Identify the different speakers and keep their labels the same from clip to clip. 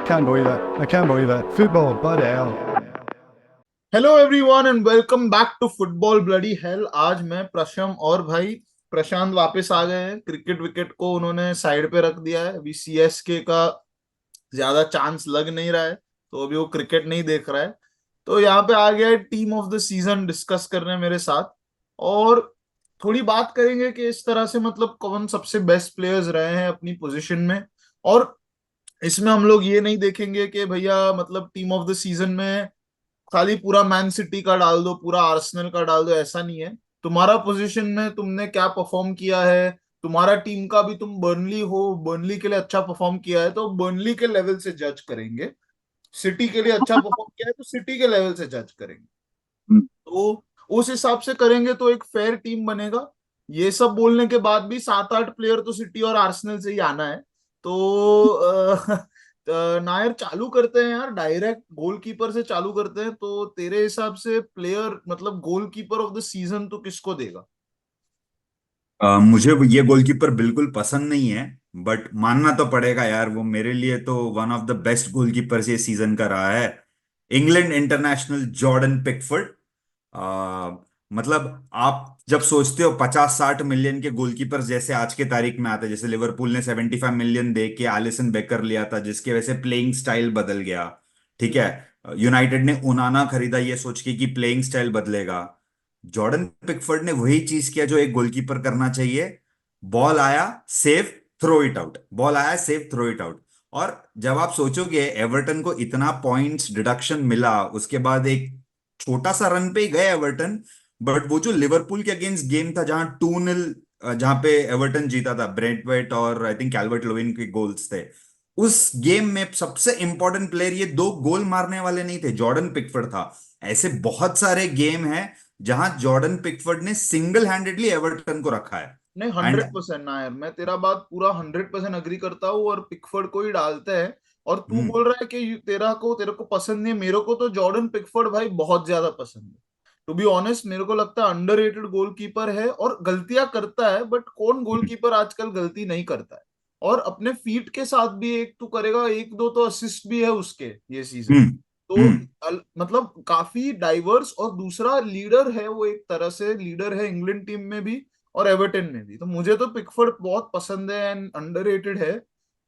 Speaker 1: can't believe it. I can't believe it. Football, bloody hell.
Speaker 2: Hello everyone and welcome back to football bloody hell. आज मैं प्रशम और भाई प्रशांत वापस आ गए हैं। क्रिकेट विकेट को उन्होंने साइड पे रख दिया है। अभी सीएसके का ज्यादा चांस लग नहीं रहा है, तो अभी वो क्रिकेट नहीं देख रहा है। तो यहाँ पे आ गया है team of the season discuss करने मेरे साथ। और थोड़ी बात करेंगे कि इस तरह से मतलब कौन सबसे बेस्ट प्लेयर्स रहे हैं अपनी पोजीशन में। और इसमें हम लोग ये नहीं देखेंगे कि भैया मतलब टीम ऑफ द सीजन में खाली पूरा मैन सिटी का डाल दो, पूरा आर्सेनल का डाल दो, ऐसा नहीं है। तुम्हारा पोजीशन में तुमने क्या परफॉर्म किया है, तुम्हारा टीम का भी, तुम बर्नली हो, बर्नली के लिए अच्छा परफॉर्म किया है तो बर्नली के लेवल से जज करेंगे। सिटी के लिए अच्छा परफॉर्म किया है तो सिटी के लेवल से जज करेंगे। तो उस हिसाब से करेंगे तो एक फेयर टीम बनेगा। ये सब बोलने के बाद भी 7-8 प्लेयर तो सिटी और आर्सेनल से ही आना है। तो नायर चालू करते हैं यार, डायरेक्ट गोलकीपर से चालू करते हैं। तो तेरे हिसाब से प्लेयर मतलब गोलकीपर ऑफ द सीजन तो किसको देगा?
Speaker 3: मुझे ये गोलकीपर बिल्कुल पसंद नहीं है, बट मानना तो पड़ेगा यार, वो मेरे लिए तो one of the best goalkeepers ये सीजन का रहा है। England international Jordan Pickford. आ, मतलब आप जब सोचते हो 50-60 मिलियन के गोलकीपर्स जैसे आज के तारीख में आते हैं, जैसे लिवरपूल ने 75 मिलियन दे के एलिसन बेकर लिया था जिसके वजह से प्लेइंग स्टाइल बदल गया। ठीक है। यूनाइटेड ने उनाना खरीदा ये सोच के कि प्लेइंग स्टाइल बदलेगा। जॉर्डन पिकफोर्ड ने वही चीज किया जो एक गोलकीपर करना चाहिए। बॉल आया, save, throw it out, ball आया, सेव, थ्रो इट आउट। और जब आप सोचोगे एवर्टन को इतना पॉइंट्स डिडक्शन मिला, उसके बाद एक छोटा सा रन पे ही गए एवर्टन, बट वो जो लिवरपूल के अगेंस्ट गेम था जहां 2-0, जहां पे एवर्टन जीता था, ब्रेंटवेट और आई थिंक कैल्वर्ट लोविन के गोल्स थे। उस गेम में सबसे इंपॉर्टेंट प्लेयर ये दो गोल मारने वाले नहीं थे, जॉर्डन पिकफोर्ड था। ऐसे बहुत सारे गेम हैं जहां जॉर्डन पिकफोर्ड ने सिंगल हैंडेडली एवर्टन को रखा है।
Speaker 2: नहीं,
Speaker 3: एंड
Speaker 2: 100% ना यार, मैं तेरा बात पूरा 100% अग्री करता हूँ और पिकफोर्ड को ही डालते हैं। और तू बोल रहा है कि तेरे को पसंद नहीं है, मेरे को तो जॉर्डन पिकफोर्ड भाई बहुत ज्यादा पसंद है। टू बी ऑनेस्ट मेरे को लगता है अंडररेटेड गोलकीपर है और गलतियां करता है, बट कौन गोलकीपर आजकल गलती नहीं करता है। और अपने फीट के साथ भी एक तो करेगा, एक दो तो असिस्ट भी है उसके ये सीजन। तो मतलब काफी डाइवर्स, और दूसरा लीडर है, वो एक तरह से लीडर है इंग्लैंड टीम में भी और एवर्टन में भी। तो मुझे तो पिकफोर्ड बहुत पसंद है एंड अंडररेटेड है।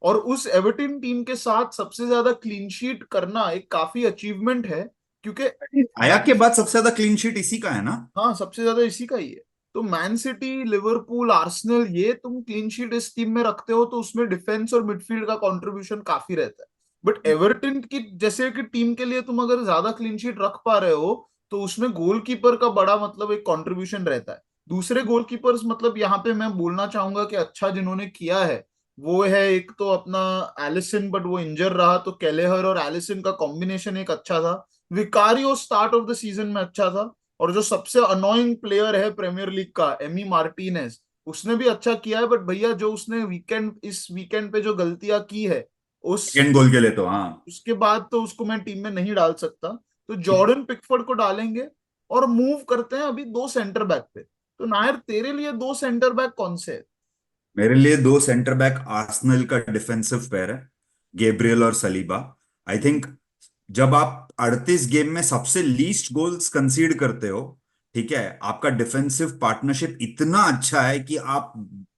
Speaker 2: और उस एवर्टन टीम के साथ सबसे ज्यादा क्लीन शीट करना एक काफी अचीवमेंट है, क्योंकि
Speaker 3: आया के बाद सबसे ज्यादा क्लीन शीट इसी का है ना।
Speaker 2: हाँ, सबसे ज्यादा इसी का ही है। तो मैन सिटी, लिवरपूल, आर्सेनल, ये तुम क्लीन शीट इस टीम में रखते हो तो उसमें डिफेंस और मिडफील्ड का कंट्रीब्यूशन काफी रहता है। बट एवर्टन की जैसे कि टीम के लिए तुम अगर ज्यादा क्लीन शीट रख पा रहे हो तो उसमें गोलकीपर का बड़ा मतलब एक कंट्रीब्यूशन रहता है। दूसरे गोलकीपर्स मतलब यहाँ पे मैं बोलना चाहूंगा कि अच्छा जिन्होंने किया है वो है एक तो अपना एलिसन, बट वो इंजर रहा, तो केलेहर और एलिसन का कॉम्बिनेशन एक अच्छा था। Vicario start of the season में अच्छा था। और जो सबसे अनोइंग प्लेयर है प्रीमियर लीग का, एमी मार्टिनेज, उसने भी अच्छा किया है। बट भैया जो उसने इस वीकेंड पे जो गलतियां की है उस
Speaker 3: सेकेंड गोल के लिए तो हाँ।
Speaker 2: उसके बाद तो उसको मैं टीम में नहीं डाल सकता। तो जॉर्डन पिकफोर्ड को डालेंगे। और मूव करते हैं अभी दो सेंटर बैक पे। तो नायर तेरे लिए दो सेंटर बैक कौन से है?
Speaker 3: मेरे लिए दो सेंटर बैक आर्सेनल का डिफेंसिव पेयर है, गेब्रियल और सलीबा। आई थिंक जब आप 38 गेम में सबसे लीस्ट गोल्स कंसीड करते हो, ठीक है, आपका डिफेंसिव पार्टनरशिप इतना अच्छा है कि आप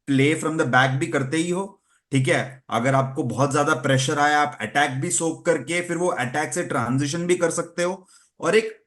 Speaker 3: प्ले फ्रॉम द बैक भी करते ही हो। ठीक है। अगर आपको बहुत ज्यादा प्रेशर आया, आप अटैक भी सोक करके फिर वो अटैक से ट्रांजिशन भी कर सकते हो। और एक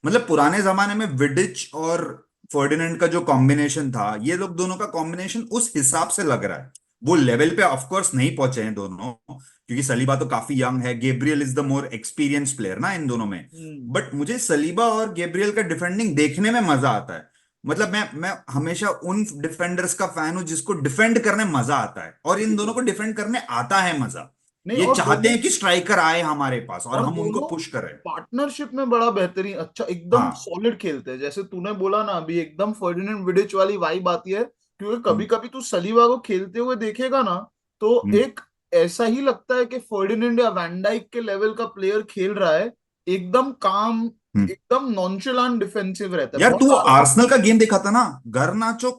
Speaker 3: मतलब पुराने जमाने में विडिच और फर्डिनेंड का जो कॉम्बिनेशन था, ये लोग दोनों का कॉम्बिनेशन उस हिसाब से लग रहा है। वो लेवल पे ऑफ कोर्स नहीं पहुंचे हैं दोनों, क्योंकि सलीबा तो काफी यंग है, Gabriel is the more experience player ना इन दोनों में।
Speaker 2: हम्म।
Speaker 3: बट मुझे सलीबा और गेब्रियल का डिफेंडिंग देखने में मजा आता है। मतलब मैं हमेशा उन डिफेंडर्स का फैन हूं जिसको डिफेंड करने मजा आता है, और इन दोनों को डिफेंड करने आता है मजा।
Speaker 2: नहीं,
Speaker 3: ये
Speaker 2: और
Speaker 3: चाहते
Speaker 2: दोनों
Speaker 3: हैं कि स्ट्राइकर आए हमारे पास और
Speaker 2: और
Speaker 3: हम उनको
Speaker 2: दोनों
Speaker 3: पुश करें।
Speaker 2: पार्टनरशिप में बड़ा बेहतरीन, अच्छा एकदम
Speaker 3: हाँ।
Speaker 2: सॉलिड खेलते हैं। जैसे तूने बोला ना अभी, एकदम फर्डिनेंड विडिच वाली वाइब आती है। क्योंकि कभी
Speaker 3: हम्म,
Speaker 2: कभी तू सलीबा को खेलते हुए देखेगा ना, तो
Speaker 3: हम्म,
Speaker 2: एक ऐसा ही लगता है कि फर्डिनेंड या वैन डाइक के लेवल का प्लेयर खेल रहा है। एकदम काम,
Speaker 3: हम्म।
Speaker 2: एकदम नॉनचेलांट डिफेंसिव रहता है,
Speaker 3: यार
Speaker 2: बहुत
Speaker 3: तू
Speaker 2: आराम।
Speaker 3: आर्सेनल का गेम देखा था ना, गर्नाचो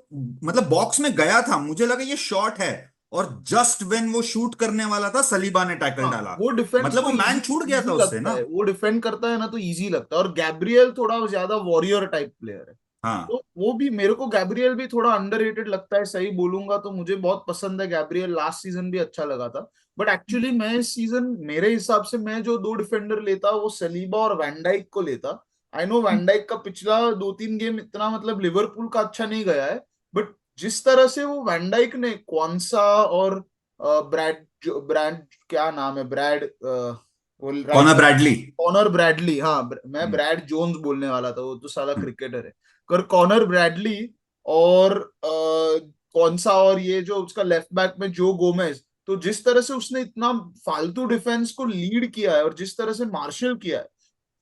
Speaker 3: मतलब बॉक्स में गया था, मुझे लगा ये शॉट है, और जस्ट व्हेन वो शूट करने वाला था सलीबा ने टैकल
Speaker 2: हाँ,
Speaker 3: डाला।
Speaker 2: वो डिफेंस
Speaker 3: मतलब
Speaker 2: को
Speaker 3: वो मैन
Speaker 2: इजी
Speaker 3: छूट गया
Speaker 2: इजी
Speaker 3: था उससे
Speaker 2: लगता
Speaker 3: ना।
Speaker 2: है, वो डिफेंड करता है ना तो इजी लगता है। और गैब्रियल थोड़ा ज्यादा वॉरियर टाइप प्लेयर है,
Speaker 3: हाँ,
Speaker 2: तो वो भी मेरे को गैब्रियल भी थोड़ा अंडररेटेड लगता है। सही बोलूंगा तो मुझे बहुत पसंद है गैब्रियल, लास्ट सीजन भी अच्छा लगा था। बट एक्चुअली मैं इस सीजन मेरे हिसाब से मैं जो दो डिफेंडर लेता वो सलीबा और वैन डाइक को लेता। आई नो वैन डाइक का पिछला 2-3 गेम इतना मतलब लिवरपूल का अच्छा नहीं गया है, बट जिस तरह से वो वैन डाइक ने क्वांसा और ब्रैड ब्रैड क्या नाम है, ब्रैड वो right,
Speaker 3: Conor Bradley.
Speaker 2: Conor Bradley, हाँ मैं ब्रैड जोन्स बोलने वाला था, वो तो साला क्रिकेटर है। कर कॉनर ब्रैडली और कौन सा और ये जो उसका लेफ्ट बैक में जो गोमेज, तो जिस तरह से उसने इतना फालतू डिफेंस को लीड किया है और जिस तरह से मार्शल किया है,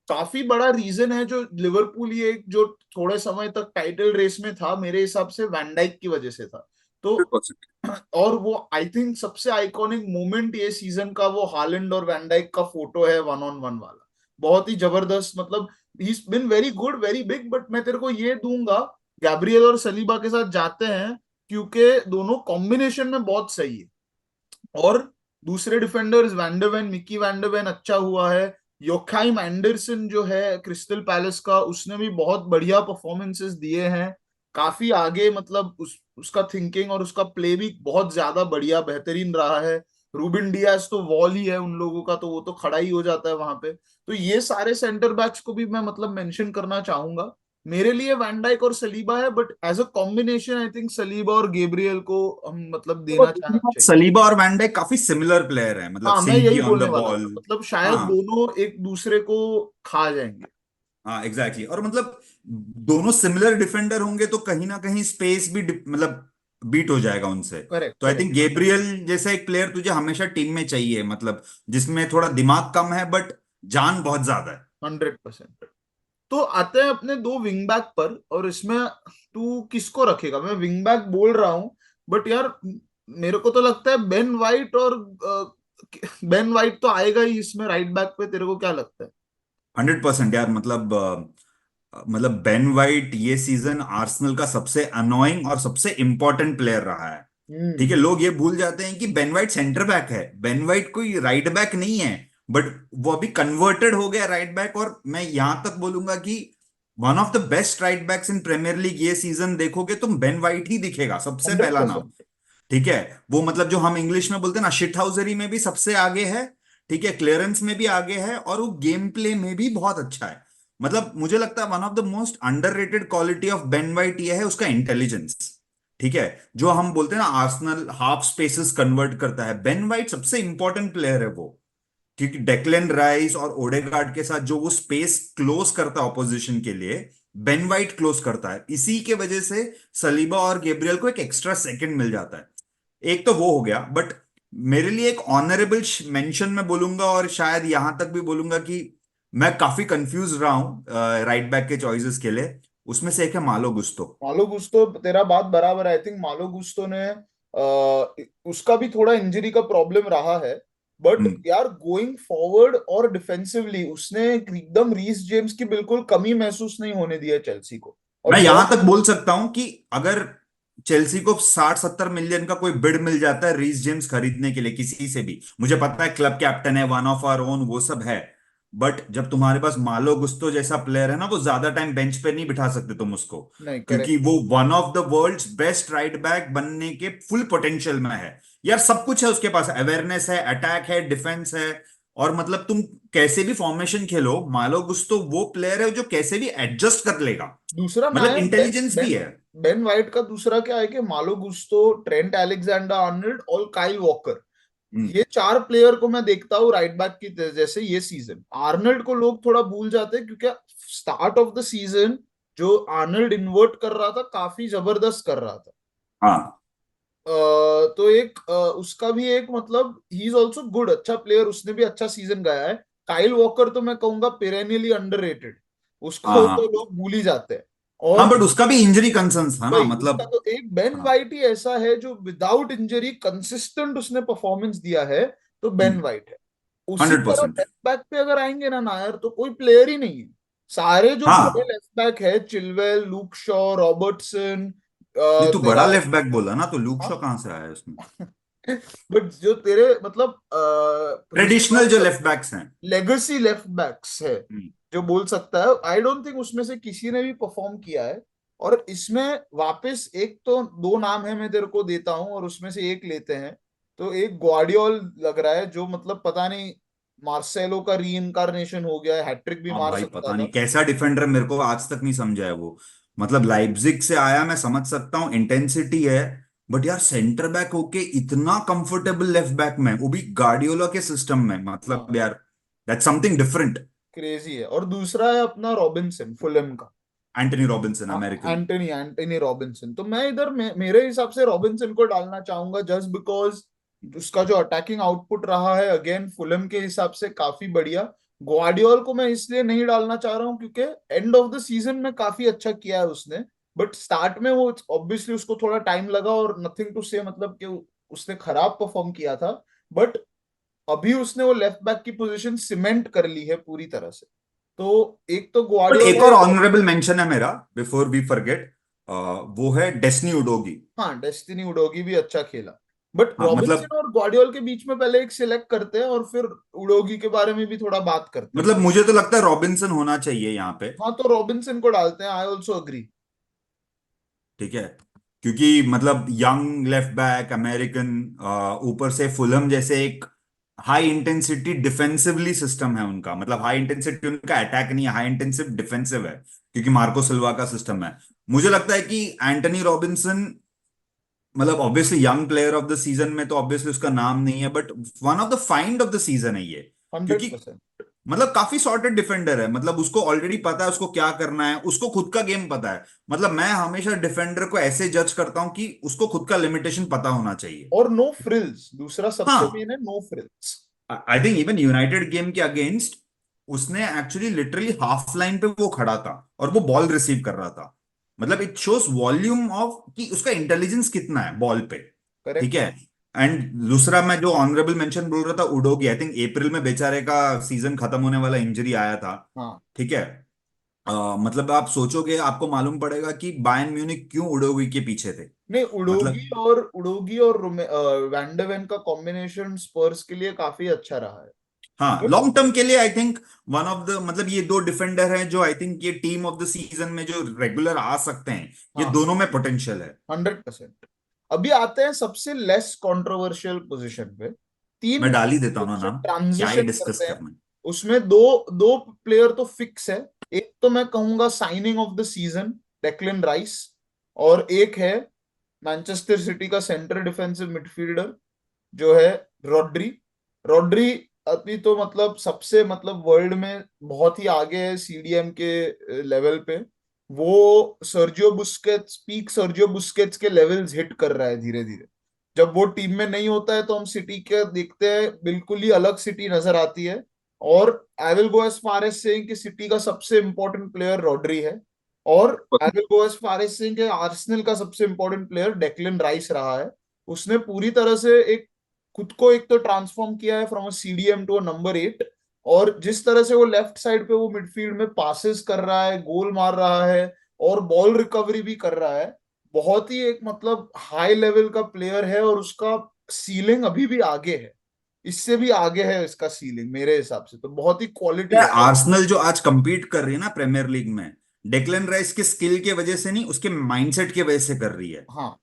Speaker 2: काफी बड़ा रीजन है जो लिवरपूल ये जो थोड़े समय तक टाइटल रेस में था, मेरे हिसाब से वैन डाइक की वजह से था। तो और वो आई थिंक सबसे आइकॉनिक मोमेंट ये सीजन का वो हालैंड और वैन डाइक का फोटो है 1-on-1 वाला, बहुत ही जबरदस्त। मतलब ही been very good very big, but मैं तेरे को ये दूंगा गैब्रियल और सलीबा के साथ जाते हैं क्योंकि दोनों कॉम्बिनेशन में बहुत सही है। और दूसरे डिफेंडर्स वैंडरवेन, मिकी वैंडरवेन अच्छा हुआ है। योखाइम एंडरसन जो है क्रिस्टल पैलेस का, उसने भी बहुत बढ़िया परफॉर्मेंसेस दिए हैं, काफी आगे मतलब उसका थिंकिंग और उसका प्ले भी बहुत ज्यादा बढ़िया बेहतरीन रहा है। रूबिन डियाज तो वॉल ही है उन लोगों का, तो वो तो खड़ा ही हो जाता है वहां पे। तो ये सारे सेंटर बैक्स को भी मैं मतलब मेंशन करना चाहूंगा। मेरे लिए वैन डाइक और सलीबा है, but as a combination I think Saliba और गेब्रियल को हम मतलब देना चाहना चाहिए।
Speaker 3: सलीबा और वैन डाइक काफी सिमिलर प्लेयर है, मतलब
Speaker 2: हाँ मैं
Speaker 3: सिल्की
Speaker 2: यही
Speaker 3: ऑन द
Speaker 2: बोलने वाला
Speaker 3: बॉल।
Speaker 2: था, मतलब शायद
Speaker 3: हाँ,
Speaker 2: दोनों एक दूसरे को खा जाएंगे।
Speaker 3: हाँ, एग्जैक्टली और मतलब दोनों सिमिलर डिफेंडर होंगे तो कहीं ना कहीं स्पेस भी मतलब बीट हो जाएगा उनसे।
Speaker 2: करेक्ट
Speaker 3: तो आई
Speaker 2: करेक्ट।
Speaker 3: थिंक गेब्रियल जैसा एक प्लेयर तुझे हमेशा टीम में चाहिए, मतलब जिसमें थोड़ा दिमाग कम है बट जान बहुत ज्यादा है।
Speaker 2: 100%। तो आते हैं अपने दो विंग बैक पर, और इसमें तू किसको रखेगा? मैं विंग बैक बोल रहा हूँ, बट यार मेरे को तो लगता है बेन वाइट, और बेन वाइट तो आएगा ही इसमें राइट बैक पे। तेरे को क्या लगता है?
Speaker 3: 100% यार, मतलब बेन वाइट ये सीजन आर्सेनल का सबसे अनोइंग और सबसे इंपॉर्टेंट प्लेयर रहा है। ठीक है,
Speaker 2: हम्म।
Speaker 3: लोग ये भूल जाते हैं कि बेन वाइट सेंटर बैक है, बेन वाइट कोई राइट बैक नहीं है। बट वो अभी कन्वर्टेड हो गया राइट बैक, और मैं यहां तक बोलूंगा कि one of the best right backs in Premier League ये सीजन देखोगे तुम बेन वाइट ही दिखेगा सबसे
Speaker 2: हंड्रेड
Speaker 3: पहला नाम।
Speaker 2: परसेंट
Speaker 3: ठीक है, वो मतलब जो हम इंग्लिश में बोलते हैं ना, शिट हाउसरी में भी सबसे आगे है। ठीक है, क्लियरेंस में भी आगे है, और वो गेम प्ले में भी बहुत अच्छा है। मतलब मुझे लगता है one of the most underrated quality of Ben white ये है उसका इंटेलिजेंस। ठीक है, जो हम बोलते हैं ना आर्सेनल हाफ स्पेसेस कन्वर्ट करता है, बेन वाइट सबसे इंपॉर्टेंट प्लेयर है वो। क्योंकि डेक्लेन राइस और ओडेगार्ड के साथ जो वो स्पेस क्लोज करता है ऑपोजिशन के लिए, बेन वाइट क्लोज करता है। इसी के वजह से सलीबा और गेब्रियल को एक एक्स्ट्रा सेकंड मिल जाता है। एक तो वो हो गया, बट मेरे लिए एक ऑनरेबल मेंशन में बोलूंगा, और शायद यहां तक भी बोलूंगा कि मैं काफी कंफ्यूज रहा हूं राइट बैक के चॉइसेस के लिए। उसमें से एक है मालो गुस्तो।
Speaker 2: मालो गुस्तो, तेरा बात बराबर है। आई थिंक मालो गुस्तो ने उसका भी थोड़ा इंजरी का प्रॉब्लम रहा है, बट
Speaker 3: हम्म,
Speaker 2: यार गोइंग फॉरवर्ड और डिफेंसिवली उसने एकदम रीस जेम्स की बिल्कुल कमी महसूस नहीं होने दिया चेल्सी को। और
Speaker 3: मैं यहां
Speaker 2: बहुत
Speaker 3: तक बोल सकता हूं कि अगर चेल्सी को 60-70 मिलियन का कोई बिड मिल जाता है रीस जेम्स खरीदने के लिए किसी से भी, मुझे पता है क्लब कैप्टन है, वन ऑफ आवर ओन, वो सब है। बट जब तुम्हारे पास मालो गुस्तो जैसा प्लेयर है ना, वो ज्यादा टाइम बेंच पे नहीं बिठा सकते तुम उसको।
Speaker 2: नहीं,
Speaker 3: क्योंकि
Speaker 2: करेक्ट।
Speaker 3: वो one of the world's best right back बनने के फुल पोटेंशियल में है। यार सब कुछ है उसके पास, अवेयरनेस है, अटैक है, डिफेंस है। और मतलब तुम कैसे भी फॉर्मेशन खेलो, मालो गुस्तो वो प्लेयर है जो कैसे भी एडजस्ट कर लेगा।
Speaker 2: दूसरा
Speaker 3: मतलब
Speaker 2: मैं
Speaker 3: इंटेलिजेंस भी है।
Speaker 2: बेन वाइट का दूसरा क्या है कि मालो गुस्तो, ट्रेंट अलेक्जेंडर आर्नल्ड और काइल वॉकर,
Speaker 3: हम्म,
Speaker 2: ये चार प्लेयर को मैं देखता हूँ राइट बैक की जैसे ये सीजन। आर्नल्ड को लोग थोड़ा भूल जाते हैं क्योंकि स्टार्ट ऑफ द सीजन जो आर्नल्ड इन्वर्ट कर रहा था काफी जबरदस्त कर रहा था।
Speaker 3: हाँ,
Speaker 2: तो एक उसका भी एक मतलब ही इज ऑल्सो गुड, अच्छा प्लेयर, उसने भी अच्छा सीजन गया है। काइल वॉकर तो मैं कहूंगा पेरेनियली अंडररेटेड,
Speaker 3: हाँ,
Speaker 2: उसको तो
Speaker 3: हाँ,
Speaker 2: लोग भूल ही जाते हैं।
Speaker 3: हाँ,
Speaker 2: और
Speaker 3: बट उसका भी इंजरी कंसर्न्स था ना,
Speaker 2: भाई उसका
Speaker 3: मतलब।
Speaker 2: तो एक बेन
Speaker 3: हाँ,
Speaker 2: वाइट ही ऐसा है जो विदाउट इंजरी कंसिस्टेंट उसने परफॉर्मेंस दिया है, तो बेन वाइट है। उसी तरह
Speaker 3: 100%।
Speaker 2: लेफ्ट बैक पे अगर आएंगे ना नायर, तो कोई प्लेयर ही नहीं है। सारे जो बड़े
Speaker 3: हाँ,
Speaker 2: लेफ्ट बैक है, चिलवेल, लूक शॉ, रॉबर्टसन,
Speaker 3: नहीं तू
Speaker 2: तेरा,
Speaker 3: बड़ा लेफ्ट बैक बोला ना, तो लूक
Speaker 2: हाँ,
Speaker 3: शॉ कहाँ से आया है उसमें?
Speaker 2: बट जो तेरे मतलब
Speaker 3: ट्रेडिशनल जो लेफ्ट बैक्स हैं।
Speaker 2: लेगेसी लेफ्ट बैक्स है जो बोल सकता है, आई डोंट थिंक उसमें से किसी ने भी परफॉर्म किया है। और इसमें वापस एक तो दो नाम है, मैं तेरे को देता हूँ और उसमें से एक लेते हैं। तो एक ग्वार्डियोल लग रहा है, जो मतलब पता नहीं मार्सेलो का री इनकारनेशन हो गया है, हैट्रिक भी
Speaker 3: हाँ
Speaker 2: मार
Speaker 3: भाई,
Speaker 2: सकता
Speaker 3: पता नहीं
Speaker 2: था।
Speaker 3: कैसा डिफेंडर, मेरे को आज तक नहीं समझा है वो। मतलब लाइप्जिग से आया, मैं समझ सकता हूँ इंटेंसिटी है, बट यार सेंटर बैक होके इतना कंफर्टेबल लेफ्ट बैक में, वो भी गार्डियोला के सिस्टम में,
Speaker 2: हाँ,
Speaker 3: मतलब यार दैट्स समथिंग डिफरेंट।
Speaker 2: क्रेजी है। और दूसरा है अपना रॉबिन्सन, फुलहैम का।
Speaker 3: एंटनी रॉबिन्सन,
Speaker 2: हाँ,
Speaker 3: अमेरिकन।
Speaker 2: Antony Antony Robinson. तो मैं इधर मेरे हिसाब से रॉबिन्सन को डालना चाहूंगा, जस्ट बिकॉज उसका जो अटैकिंग आउटपुट रहा है अगेन फुलहम के हिसाब से काफी बढ़िया। ग्वार्डियोल को मैं इसलिए नहीं डालना चाह रहा हूँ क्योंकि एंड ऑफ द सीजन में काफी अच्छा किया है उसने, बट स्टार्ट में वो ऑब्वियसली उसको थोड़ा टाइम लगा, और नथिंग टू से मतलब कि उसने खराब परफॉर्म किया था। बट अभी उसने वो लेफ्ट बैक की पोजीशन सीमेंट कर ली है पूरी तरह से। तो एक तो
Speaker 3: बट
Speaker 2: ग्वार्डियोल
Speaker 3: एक
Speaker 2: है।
Speaker 3: और ऑनरेबल मेंशन है मेरा, बिफोर वी फॉरगेट, वो है डेस्नी उडोगी।
Speaker 2: हाँ, डेस्टिनी उडोगी भी अच्छा खेला। बट
Speaker 3: हाँ
Speaker 2: रॉबिन्सन
Speaker 3: मतलब,
Speaker 2: और ग्वार्डियोल के बीच में पहले एक सिलेक्ट करते हैं और फिर उडोगी के बारे में भी थोड़ा बात करते हैं।
Speaker 3: मुझे तो लगता है रॉबिन्सन होना चाहिए यहाँ पे।
Speaker 2: हाँ, तो रॉबिन्सन को डालते हैं, आई ऑल्सो अग्री।
Speaker 3: ठीक है, क्योंकि मतलब यंग लेफ्ट बैक अमेरिकन, ऊपर से फुलहम जैसे एक हाई इंटेंसिटी डिफेंसिवली सिस्टम है उनका, मतलब हाई इंटेंसिटी उनका अटैक नहीं है, हाई इंटेंसिव डिफेंसिव है, क्योंकि मार्को सिल्वा का सिस्टम है। मुझे लगता है कि एंटनी रॉबिन्सन, मतलब obviously young player of the season में तो ऑब्वियसली उसका नाम नहीं है, but one of the find of the season है ये।
Speaker 2: हंड्रेड
Speaker 3: क्योंकि
Speaker 2: परसेंट
Speaker 3: मतलब काफी सॉर्टेड डिफेंडर है, मतलब उसको ऑलरेडी पता है उसको क्या करना है, उसको खुद का गेम पता है। मतलब मैं हमेशा डिफेंडर को ऐसे जज करता हूं कि उसको खुद का लिमिटेशन पता होना चाहिए।
Speaker 2: और नो फ्रिल्स, दूसरा सबसे
Speaker 3: हाँ,
Speaker 2: मेन है no frills.
Speaker 3: I think even United game के अगेंस्ट उसने एक्चुअली लिटरली हाफ लाइन पे वो खड़ा था और वो बॉल रिसीव कर रहा था। मतलब इट शोज वॉल्यूम ऑफ कि उसका इंटेलिजेंस कितना है बॉल पे। ठीक
Speaker 2: करेक्ट।
Speaker 3: है। एंड दूसरा मैं जो ऑनरेबल मेंशन बोल रहा था, उडोगी, आई थिंक अप्रैल में बेचारे का सीजन खत्म होने वाला, इंजरी आया था।
Speaker 2: हाँ,
Speaker 3: ठीक है। मतलब आप सोचोगे, आपको मालूम पड़ेगा कि बायर्न म्यूनिख क्यों उडोगी के पीछे थे।
Speaker 2: नहीं,
Speaker 3: मतलब
Speaker 2: उडोगी और वैंडरवेन का कॉम्बिनेशन स्पर्स के लिए काफी अच्छा रहा है।
Speaker 3: हाँ,
Speaker 2: बट
Speaker 3: लॉन्ग टर्म के लिए I think one of the, मतलब ये दो डिफेंडर हैं जो आई थिंक ये टीम ऑफ द सीजन में जो रेगुलर आ सकते हैं, ये
Speaker 2: हाँ,
Speaker 3: दोनों में पोटेंशियल है।
Speaker 2: 100%। अभी आते हैं सबसे लेस कंट्रोवर्शियल पोजीशन पे।
Speaker 3: मैं
Speaker 2: तीन
Speaker 3: डाल ही देता हूँ ना
Speaker 2: से
Speaker 3: नाम, क्या ही
Speaker 2: ट्रांजिशन
Speaker 3: डिस्कस
Speaker 2: करते हैं।
Speaker 3: करना है।
Speaker 2: उसमें दो दो प्लेयर तो फिक्स है। एक तो मैं कहूंगा signing off the season, Declan rice. और एक है मैनचेस्टर सिटी का सेंटर डिफेंसिव मिडफील्डर जो है रॉड्री। रॉड्री अभी तो मतलब सबसे मतलब वर्ल्ड में बहुत ही आगे है सीडीएम के लेवल पे। वो Sergio Busquets, peak Sergio Busquets के लेवल्स हिट कर रहा है धीरे धीरे। जब वो टीम में नहीं होता है तो हम सिटी के देखते हैं बिल्कुल ही अलग सिटी नजर आती है। और I will go as far as saying कि सिटी का सबसे इंपॉर्टेंट प्लेयर रॉड्री है। और I will go as far as saying कि आर्सेनल का सबसे इंपॉर्टेंट प्लेयर डेक्लन राइस रहा है। उसने पूरी तरह से एक खुद को एक तो ट्रांसफॉर्म किया है from a CDM to a number 8। और जिस तरह से वो लेफ्ट साइड पे वो मिडफील्ड में पासेस कर रहा है, गोल मार रहा है और बॉल रिकवरी भी कर रहा है, बहुत ही एक मतलब हाई लेवल का प्लेयर है। और उसका सीलिंग अभी भी आगे है, इससे भी आगे है इसका सीलिंग मेरे हिसाब से, तो बहुत ही क्वालिटी
Speaker 3: क्या
Speaker 2: है।
Speaker 3: आर्सेनल जो आज compete कर रही है ना प्रीमियर लीग में, डेक्लन राइस के स्किल के वजह से नहीं, उसके माइंडसेट की वजह से कर रही है।
Speaker 2: हाँ,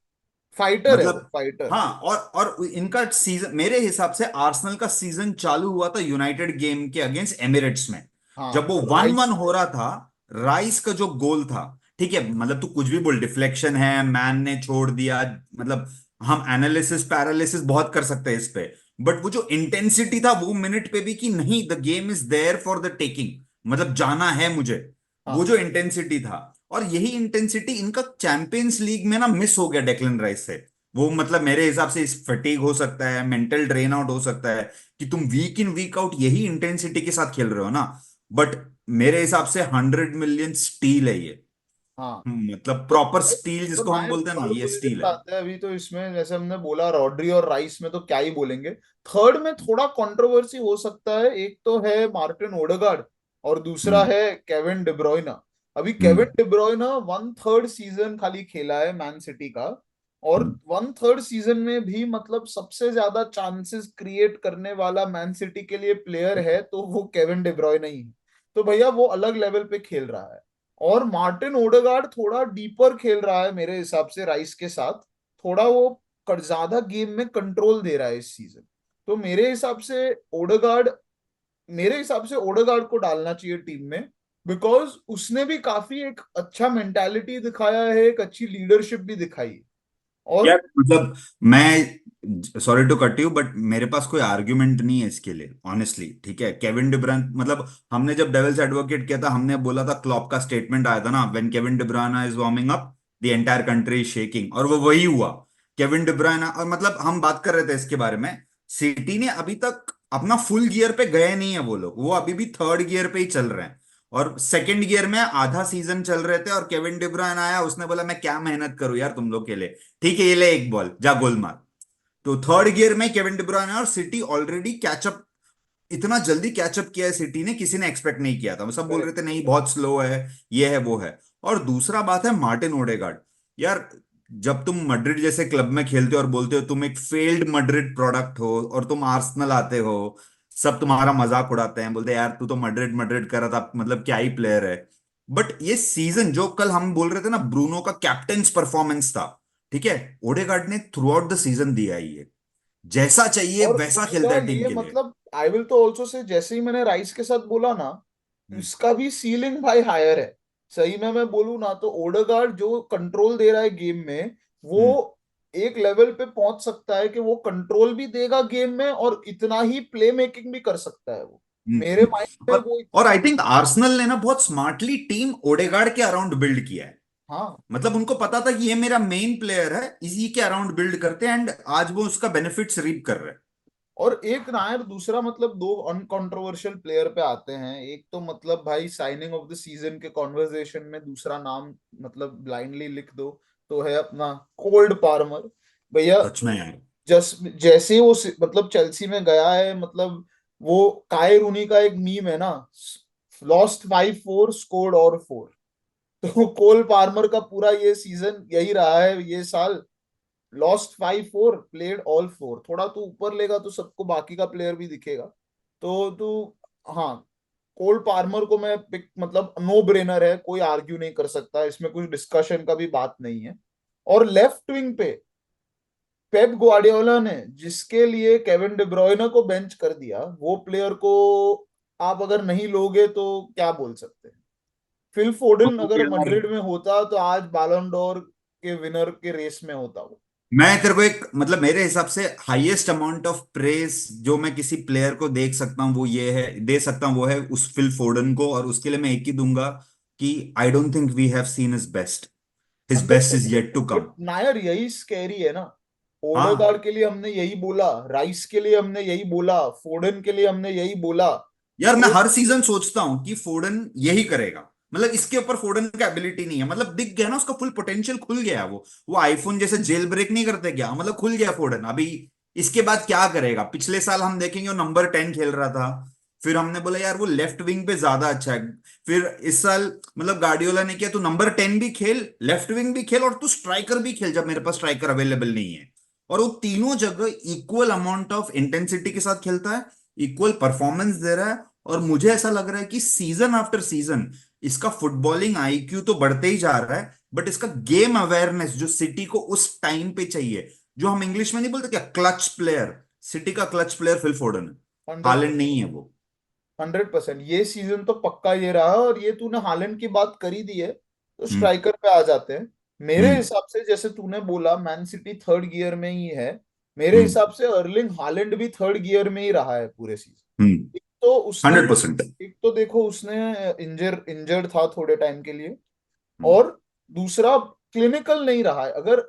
Speaker 2: फाइटर है वो,
Speaker 3: मतलब
Speaker 2: फाइटर।
Speaker 3: हाँ, और इनका सीजन, मेरे हिसाब से आर्सेनल का सीजन चालू हुआ था यूनाइटेड गेम के अगेंस्ट एमिरेट्स में, जब
Speaker 2: हाँ,
Speaker 3: वो वन वन
Speaker 2: राइस।
Speaker 3: हो रहा था। राइस का जो गोल था, ठीक है, मतलब तू कुछ भी बोल, डिफ्लेक्शन है, मैन ने छोड़ दिया, मतलब हम एनालिसिस पैरालिसिस बहुत कर सकते हैं इस पे, बट वो जो इंटेंसिटी था वो मिनट पे भी, कि नहीं the game is there for the taking, मतलब जाना है मुझे, वो
Speaker 2: हाँ,
Speaker 3: जो इंटेंसिटी था। और यही इंटेंसिटी इनका चैंपियंस लीग में ना मिस हो गया डेक्लन राइस से। वो मतलब मेरे हिसाब से इस फटीग हो सकता है, मेंटल ड्रेन आउट हो सकता है, कि तुम वीक इन वीक आउट यही इंटेंसिटी के साथ खेल रहे हो ना। बट मेरे हिसाब से 100 मिलियन स्टील है ये।
Speaker 2: हाँ।
Speaker 3: मतलब
Speaker 2: तो
Speaker 3: प्रॉपर स्टील
Speaker 2: तो
Speaker 3: जिसको हम
Speaker 2: नाइस,
Speaker 3: बोलते हैं ना,
Speaker 2: और
Speaker 3: ये
Speaker 2: कोई
Speaker 3: स्टील
Speaker 2: दिक्कत
Speaker 3: है।
Speaker 2: आता है अभी तो इसमें, जैसे हमने बोला रॉड्री और राइस में तो क्या ही बोलेंगे। थर्ड में थोड़ा कंट्रोवर्सी हो सकता है, एक तो है मार्टिन ओडेगार्ड और दूसरा
Speaker 3: हम्म।
Speaker 2: है केविन डिब्रोइना। अभी केविन
Speaker 3: हम्म।
Speaker 2: डिब्रोइना 1/3 सीजन खाली खेला है मैन सिटी का। और 1/3 सीजन में भी मतलब सबसे ज्यादा चांसेस क्रिएट करने वाला मैन सिटी के लिए प्लेयर है तो वो केविन डी ब्रुयने ही है। तो भैया वो अलग लेवल पे खेल रहा है। और मार्टिन ओडेगार्ड थोड़ा डीपर खेल रहा है मेरे हिसाब से राइस के साथ। थोड़ा वो ज्यादा गेम में कंट्रोल दे रहा है इस सीजन। तो मेरे हिसाब से ओडेगार्ड को डालना चाहिए टीम में। बिकॉज उसने भी काफी एक अच्छा मेंटालिटी दिखाया है, एक अच्छी लीडरशिप भी दिखाई है। और
Speaker 3: यार मतलब मैं sorry to cut you but मेरे पास कोई आर्ग्यूमेंट नहीं है इसके लिए ऑनेस्टली। ठीक है, केविन डी ब्रुयने मतलब हमने जब डेविल्स एडवोकेट किया था हमने बोला था क्लॉप का स्टेटमेंट आया था ना, when Kevin De ब्रुयने is warming up the entire country is shaking, और वो वही हुआ। केविन डी ब्रुयने, और मतलब हम बात कर रहे थे इसके बारे में, सिटी ने अभी तक अपना फुल गियर पे गए नहीं है वो लोग, वो अभी भी थर्ड गियर पे ही चल रहे हैं। और सेकंड गियर में आधा सीजन चल रहे थे और केविन डी ब्रुयने आया, उसने बोला मैं क्या मेहनत करूं यार तुम लोग के लिए, ठीक है ये ले एक बॉल जा गोल मार। तो थर्ड गियर में केविन डी ब्रुयने, और सिटी ऑलरेडी कैचअप, इतना जल्दी कैचअप किया है सिटी ने, किसी ने एक्सपेक्ट नहीं किया था। वो सब बोल रहे थे नहीं बहुत स्लो है, ये है वो है। और दूसरा बात है मार्टिन ओडेगार्ड। यार जब तुम मड्रिड जैसे क्लब में खेलते हो और बोलते हो तुम एक फेल्ड मड्रिड प्रोडक्ट हो और तुम आर्सेनल आते हो, सब तुम्हारा मजाक उड़ाते हैं, बोलते हैं यार तू तो मड्रिड मड्रिड कर रहा था, मतलब क्या ही प्लेयर है। बट ये सीजन जो कल हम बोल रहे थे ना, ब्रूनो का कैप्टन्स परफॉर्मेंस था, ठीक है, ओडेगार्ड ने थ्रू आउट द सीजन दिया ही है, जैसा चाहिए
Speaker 2: और
Speaker 3: वैसा
Speaker 2: उसका
Speaker 3: खेलता है टीम
Speaker 2: ये
Speaker 3: के लिए।
Speaker 2: मतलब आई विल तो ऑल्सो से, जैसे ही मैंने राइस के साथ बोला ना,
Speaker 3: हम्म,
Speaker 2: उसका भी सीलिंग भाई हायर है। सही में मैं बोलूँ ना तो ओडेगार्ड जो कंट्रोल दे रहा है गेम में, वो
Speaker 3: हम्म,
Speaker 2: एक लेवल पे पहुंच सकता है कि वो कंट्रोल भी देगा गेम में और इतना ही प्ले मेकिंग भी कर सकता है वो। मेरे माइंड में वो
Speaker 3: और आई थिंक आर्सेनल ने ना बहुत स्मार्टली टीम ओडेगार्ड के अराउंड बिल्ड किया है।
Speaker 2: हाँ।
Speaker 3: मतलब उनको पता था कि ये मेरा मेन प्लेयर है, इसी के अराउंड बिल्ड करते हैं, एंड आज वो उसका बेनिफिट्स रीप कर रहे हैं।
Speaker 2: और एक नायर दूसरा मतलब दो अनकंट्रोवर्शियल प्लेयर पे आते हैं। एक तो मतलब भाई साइनिंग ऑफ द सीजन के कॉन्वर्जेशन में दूसरा नाम मतलब ब्लाइंडली लिख दो तो है अपना कोल्ड पार्मर। भैया
Speaker 3: सच में यार।
Speaker 2: जैसे ही वो मतलब चेल्सी में गया है, मतलब वो काय रूनी का एक मीम है ना, लॉस्ट 5-4 स्कोर्ड और 4। तो कोल पार्मर का पूरा ये सीजन यही रहा है ये साल। Lost 5-4 played all 4। थोड़ा तू ऊपर लेगा तो सबको बाकी का प्लेयर भी दिखेगा। तो तू, हाँ, कोल पार्मर को मैं पिक मतलब नो ब्रेनर है, कोई आर्ग्यू नहीं कर सकता इसमें, कुछ डिस्कशन का भी बात नहीं है। और लेफ्ट विंग पे पेप ग्वार्डियोला ने जिसके लिए केविन डी ब्रुयने को बेंच कर दिया, वो प्लेयर को आप अगर नहीं लोगे तो क्या बोल सकते हैं। फिल फोर्डन अगर
Speaker 3: यार
Speaker 2: मैड्रिड में होता तो आज बालन डोर के विनर के रेस में होता वो।
Speaker 3: मैं तेरे को एक मतलब मेरे हिसाब से हाईएस्ट अमाउंट ऑफ प्रेज जो मैं किसी प्लेयर को देख सकता हूँ वो ये है, दे सकता हूँ वो है उस फिल फोर्डन को, और उसके लिए मैं एक ही दूंगा कि I don't think we have seen his
Speaker 2: hundred
Speaker 3: best is
Speaker 2: percent
Speaker 3: yet to come.
Speaker 2: But नायर यही स्कैरी है ना।
Speaker 3: हाँ
Speaker 2: ओडेगार्ड के लिए हमने यही बोला, राइस के लिए हमने यही बोला, फोर्डन के लिए हमने यही बोला।
Speaker 3: यार मैं
Speaker 2: तो
Speaker 3: हर सीजन सोचता हूं कि फोर्डन यही करेगा, मतलब इसके ऊपर फोर्डन का एबिलिटी नहीं है, मतलब दिख गया ना उसका फुल पोटेंशियल खुल गया, वो आईफोन जैसे जेल ब्रेक नहीं करते क्या, मतलब खुल गया फोर्डन अभी। इसके बाद क्या करेगा, पिछले साल हम देखेंगे वो नंबर 10 खेल रहा था, फिर हमने बोला यार वो लेफ्ट विंग पे ज्यादा अच्छा है। फिर इस साल मतलब गार्डियोला ने किया तू नंबर 10 भी खेल, लेफ्ट विंग भी खेल, और तू स्ट्राइकर भी खेल जब मेरे पास स्ट्राइकर अवेलेबल नहीं है। और वो तीनों जगह इक्वल अमाउंट ऑफ इंटेंसिटी के साथ खेलता है, इक्वल परफॉर्मेंस दे रहा है। और मुझे ऐसा लग रहा है कि सीजन आफ्टर सीजन इसका फुटबॉलिंग आईक्यू तो बढ़ते ही जा रहा है, बट इसका गेम अवेयरनेस जो सिटी को उस टाइम पे चाहिए, जो हम इंग्लिश में नहीं बोलते क्या, क्लच प्लेयर, सिटी का क्लच प्लेयर फिल फोर्डन है,
Speaker 2: 100%,
Speaker 3: हालैंड नहीं है वो।
Speaker 2: 100% ये सीजन तो पक्का ये रहा। और ये तूने हालैंड की बात करी दी है तो
Speaker 3: हम्म,
Speaker 2: स्ट्राइकर पे आ जाते हैं। मेरे
Speaker 3: हम्म,
Speaker 2: हिसाब से जैसे तूने बोला मैन सिटी थर्ड गियर में ही है, मेरे
Speaker 3: हम्म,
Speaker 2: हिसाब से अर्लिंग हालैंड भी थर्ड गियर में ही रहा है पूरे
Speaker 3: हम्म।
Speaker 2: सीजन। एक तो उसने
Speaker 3: 100%।
Speaker 2: एक तो देखो उसने इंजर्ड था थोड़े टाइम के लिए।
Speaker 3: हम्म।
Speaker 2: और दूसरा क्लिनिकल नहीं रहा है। अगर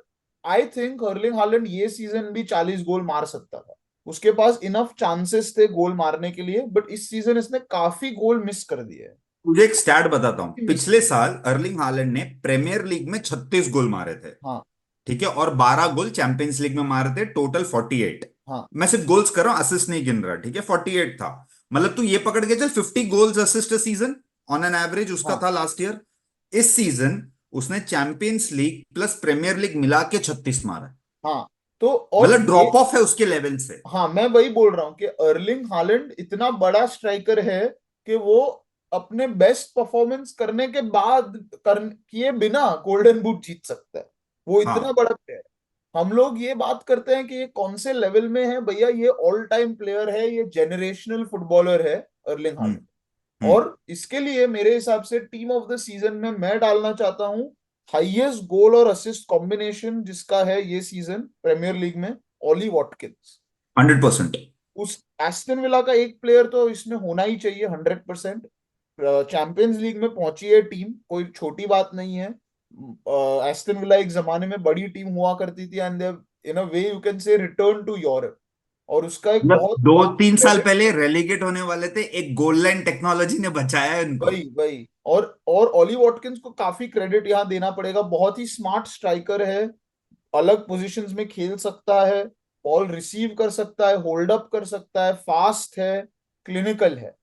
Speaker 2: आई थिंक अर्लिंग हालैंड ये सीजन भी 40 गोल मार सकता था, उसके पास इनफ चांसेस थे गोल मारने के लिए, बट इस सीजन इसने काफी गोल मिस कर दिए हैं।
Speaker 3: तुझे एक स्टैट बताता हूं,
Speaker 2: मिस
Speaker 3: पिछले
Speaker 2: किए।
Speaker 3: साल अर्लिंग हालैंड ने प्रीमियर लीग में 36 गोल मारे थे,
Speaker 2: हाँ।
Speaker 3: ठीक है, और 12 गोल चैंपियंस लीग में मारे थे, टोटल 48।
Speaker 2: हाँ।
Speaker 3: मैं सिर्फ गोल्स कर रहा हूं, असिस्ट नहीं गिन रहा, ठीक है, 48 था। मतलब तू ये पकड़ के चल 50 goals assist season on an average उसका
Speaker 2: हाँ।
Speaker 3: था लास्ट ईयर। इस सीजन उसने Champions League plus Premier League मिला के 36 मारा है।
Speaker 2: हाँ, तो और
Speaker 3: मतलब
Speaker 2: ये,
Speaker 3: ड्रॉप ऑफ है उसके लेवल से।
Speaker 2: हाँ मैं वही बोल रहा हूँ कि अर्लिंग हालैंड इतना बड़ा स्ट्राइकर है कि वो अपने बेस्ट परफॉर्मेंस करने के बाद कर किए बिना गोल्डन बूट जीत सकता है। वो इतना
Speaker 3: हाँ।
Speaker 2: बड़ा प्लेयर है। हम लोग ये बात करते हैं कि ये कौन से लेवल में है भैया, ये ऑल टाइम प्लेयर है, ये जेनरेशनल फुटबॉलर है अर्लिंग
Speaker 3: हम्म।
Speaker 2: हालैंड।
Speaker 3: हम्म।
Speaker 2: और इसके लिए मेरे हिसाब से टीम ऑफ द सीजन में मैं डालना चाहता हूँ हाईएस्ट गोल और असिस्ट कॉम्बिनेशन जिसका है ये सीजन प्रीमियर लीग में, ओली वॉटकिंस।
Speaker 3: 100%।
Speaker 2: उस एस्टन विला का एक प्लेयर तो इसमें होना ही चाहिए 100%। चैंपियंस लीग में पहुंची है टीम, कोई छोटी बात नहीं है। एस्टन विला एक जमाने में बड़ी टीम हुआ करती थी, and in a way you can say return to Europe. और उसका एक
Speaker 3: मतलब
Speaker 2: बहुत
Speaker 3: दो
Speaker 2: बड़ा
Speaker 3: तीन साल
Speaker 2: credit,
Speaker 3: पहले रेलीगेट होने वाले थे, एक गोल लाइन टेक्नोलॉजी ने बचाया है उनको।
Speaker 2: वही वही। और ओली वॉटकिंस को काफी क्रेडिट यहाँ देना पड़ेगा, बहुत ही स्मार्ट स्ट्राइकर है। अलग पोजीशंस में खेल सकता है, बॉल रिसीव कर सकता है, होल्ड अप कर सकता है, फास्ट है, क्लिनिकल है।